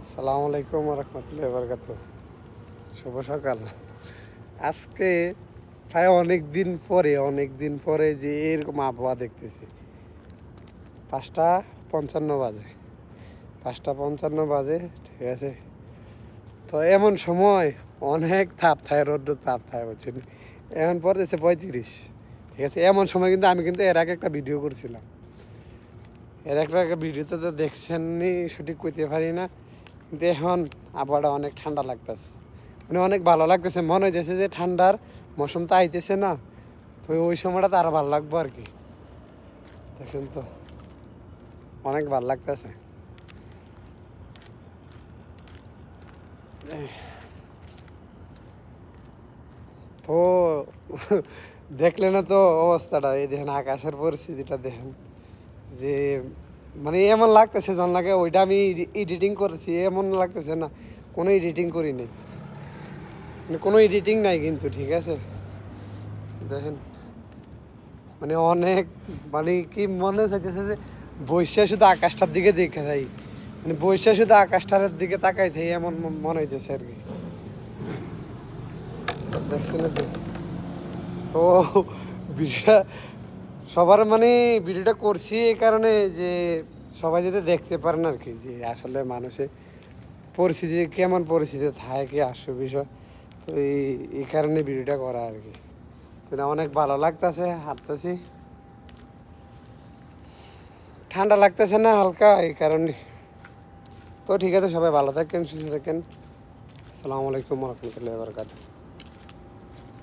আসসালামু আলাইকুম রহমতুল্লাহ বরকাত। শুভ সকাল। আজকে প্রায় অনেক দিন পরে যে এরকম আবহাওয়া দেখতেছি। 5:55 বাজে, 5:55 বাজে, ঠিক আছে। তো এমন সময় অনেক তাপ থাকে, রোদ্র তাপ থাকে, বুঝছেন। এখন পড়তেছে 35, ঠিক আছে। এমন সময় কিন্তু আমি এর আগে একটা ভিডিও করছিলাম। এর একটা ভিডিওতে তো দেখছেননি, সঠিক করতে পারি না, কিন্তু এখন আবহাওয়াটা অনেক ঠান্ডা লাগতেছে, মানে অনেক ভালো লাগতেছে। মনে হইতেছে যে ঠান্ডার মৌসুম তো আইতেছে না, তো ওই সময়টা তো আরো ভালো লাগবো আর কি। দেখেন তো, অনেক ভালো লাগতেছে। তো দেখলে না তো অবস্থাটা, এই দেখেন আকাশের পরিস্থিতিটা দেখেন, যে মানে এমন লাগতেছে যখন লাগে ওইটা আমি এডিটিং করেছি, এমন লাগতেছে না কোনো এডিটিং করি নাই, মানে কোনো এডিটিং নাই কিন্তু, ঠিক আছে। দেখেন মানে অনেক, মানে কি মনে চাইতেছে যে বৈশা শুধু আকাশটার দিকে দেখে যাই, মানে বৈশা শুধু আকাশটার দিকে তাকাই থাই, এমন মনে হইতেছে আর কি। দেখছেন তো? তো ভিডিওটা সবার, মানে ভিডিওটা করছি এই কারণে যে সবাই যাতে দেখতে পারেন আর কি, যে আসলে মানুষের পরিস্থিতি কেমন, পরিস্থিতি থাকে আসল বিষয়। তো এই কারণে ভিডিওটা করা আর কি। তো অনেক ভালো লাগতেছে, হাঁটতেছি, ঠান্ডা লাগতেছে না হালকা, এই কারণে। তো ঠিক আছে, সবাই ভালো থাকেন, সুস্থ থাকেন। আসসালামু আলাইকুম রহমতুল্লাহ বরকাত।